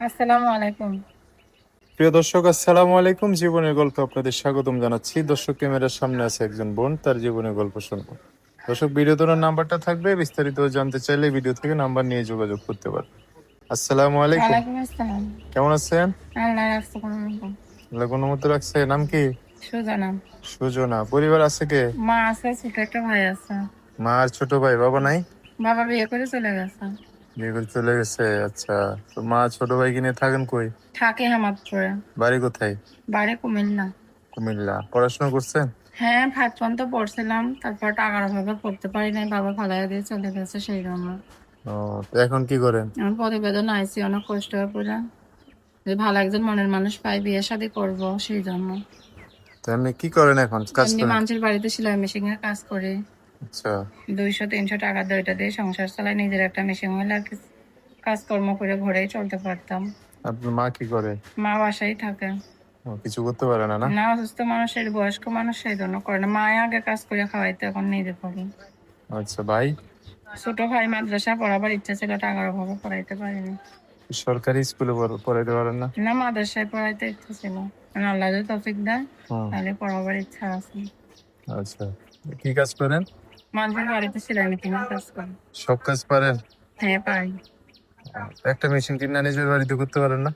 আসসালামু আলাইকুম। প্রিয় দর্শক, আসসালামু আলাইকুম। জীবনের গল্প আপনাদের স্বাগতম জানাচ্ছি। দর্শক, ক্যামেরার সামনে আছে একজন বোন, তার জীবনের গল্প শুনবো। দর্শক, ভিডিও তোলার নাম্বারটা থাকবে, বিস্তারিত জানতে চাইলে ভিডিও থেকে নাম্বার নিয়ে যোগাযোগ করতে পারবে। আসসালামু আলাইকুম। ওয়ালাইকুম আসসালাম। কেমন আছেন? আল্লাহ রাখছে কোনো রকম। আল্লাহ কোনো মতো রাখছে। নাম কি? সুজানা। সুজনা। পরিবার আছে কে? মা আছে, ছোট একটা ভাই আছে। মা আর ছোট ভাই, বাবা নাই? বাবা বিয়ে করে চলে গেছে। বিয়ে করে চলে গেছে। আচ্ছা, তো মা ছোট ভাই কিনে থাকেন কই? থাকে হেমাদপুরে। বাড়ি কোথায়? বাড়ি কুমিল্লা। কুমিল্লা। পড়াশোনা করছেন? হ্যাঁ, 5 পর্যন্ত পড়ছিলাম, তারপর টাকার অভাবে পড়তে পারি নাই, বাবা ফালাইয়া দিয়ে চলে গেছে, সেই জন্য। ও, তো এখন কি করেন? আমার প্রতিবেদন আইছি অনেক কষ্ট করে, যে ভালো একজন মনের মানুষ পাই, বিয়ে শাদী করবো, সেই জন্য। তো এমনি কি করেন এখন, কাজ এমনি করেন? মানুষের বাড়িতে সেলাই মেশিন এর কাজ করি। আচ্ছা। 200-300 টাকা দিয়ে ওইটা দিয়ে সংসার চালাই, নিজের একটা মেশিন হলে আর কি কাজকর্ম করে ঘরেই চলতে পারতাম। আপনার মা কি করে? মা বাসায় থাকে। ও, কিছু করতে পারে না না? না, অসুস্থ মানুষের, বয়স্ক মানুষ, সেই জন্য করে না। মায়ে আগে কাজ করে খাওয়াইতো, এখন নিজে করি। আচ্ছা, ভাই? ছোট ভাই মাদ্রাসা পড়াবার ইচ্ছা ছিল, টাকার অভাবে পড়াইতে পারিনি। সরকারি স্কুলে পড়াইতে পারেন না? না, মাদ্রাসায় পড়াইতে ইচ্ছা ছিল, আল্লাহ যদি তৌফিক দেয় হুম। তাহলে পড়াবার ইচ্ছা আছে। আচ্ছা, কি কাজ করেন? মানুষের বাড়িতে সেলাই মেশিনের কাজ করি। সব কাজ পারেন? হ্যাঁ, পারি। একটা মেশিন কিনা নিজের বাড়িতে করতে পারেন না?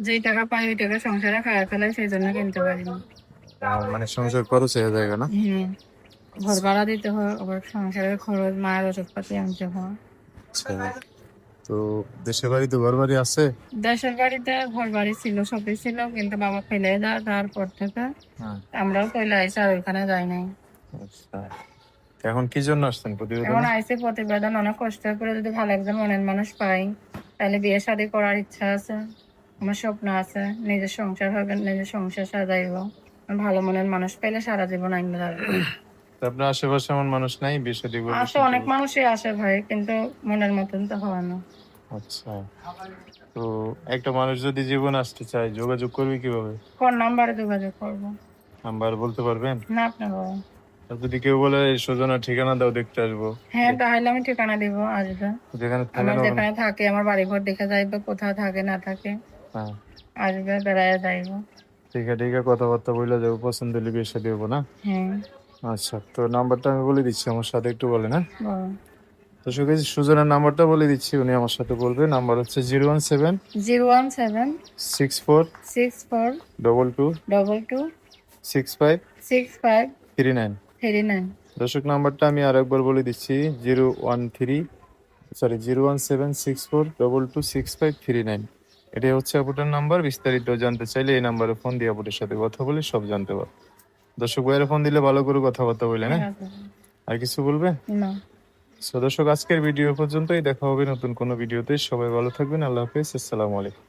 যেই টাকা পাই ওই টাকা সংসারে খাওয়া ফেলাই, সেই জন্য কিনতে পারি না। মানে সংসার খরচ হয়ে যায় না? হ্যাঁ, ঘর ভাড়া দিতে হয়, আবার সংসারের খরচ, মায়ের ওষুধপাতি আনতে হয়। আচ্ছা, তো দেশের বাড়িতে ঘর বাড়ি আছে? দেশের বাড়িতে ঘর বাড়ি ছিল, সবই ছিল, কিন্তু বাবা ফেলে দেয়, তারপর থেকে হ্যাঁ। আমরাও চলে আইসি, আর ওইখানে যাই নাই। আচ্ছা, এখন কি জন্য আসছেন এখন প্রতিবেদনে? আইসি প্রতিবেদন, অনেক কষ্ট করে যদি ভালো একজন মনের মানুষ পাই তাহলে বিয়ে শাদী করার ইচ্ছা আছে। আমার স্বপ্ন আছে, নিজের সংসার হবে, নিজের সংসার সাজাইব। ভালো মনের মানুষ পেলে সারা জীবন আইনে যাবে। তো আপনার আশেপাশে এমন মানুষ নাই বিয়ে শাদী করবে? আসে, অনেক মানুষই আসে ভাই, কিন্তু মনের মতন তো হয় না। আচ্ছা, তো একটা মানুষ যদি জীবন আসতে চায় যোগাযোগ করবে কিভাবে? ফোন নাম্বারে যোগাযোগ করবো। নাম্বার বলতে পারবেন? না, আপনার বাবা। আর যদি কেউ বলে সুজনের ঠিকানা দাও, দেখতে আসবো, হ্যাঁ, তাহলে আমি ঠিকানা দিব, আসবে। যেখানে থাকেন আমার ওখানে? যেখানে থাকে, আমার বাড়ি ঘর দেখে যাইবে, কোথাও থাকে না থাকে, হ্যাঁ, আসবে, বেড়াইয়া যাইব। ঠিক আছে ঠিক আছে, কথাবার্তা বলে যাবো, পছন্দ হলে বিয়ে শাদী হবো না? হ্যাঁ, আচ্ছা, তো নাম্বারটা আমি বলে দিচ্ছি, আমার সাথে একটু বলেন, হ্যাঁ? বলো। তো সুজনের নাম্বারটা বলে দিচ্ছি, উনি আমার সাথে বলবে। নাম্বার হচ্ছে 017 017 64 64 22 22 65 65 39। 39। দর্শক, নাম্বারটা আমি আর একবার বলে দিচ্ছি, 013 64 22 65 39। এটাই হচ্ছে আপুটার নাম্বার। বিস্তারিত জানতে চাইলে এই নাম্বারে ফোন দিয়ে আপুটার সাথে কথা বলে সব জানতে পারবো। দর্শক ভাইয়ের ফোন দিলে ভালো করে কথাবার্তা বললেন, ঠিক হ্যাঁ? আছে। আর কিছু বলবেন? না। দর্শক, আজকের ভিডিও পর্যন্তই। দেখা হবে নতুন কোনো ভিডিওতে। সবাই ভালো থাকবেন। আল্লাহ হাফেজ। আসসালামু আলাইকুম।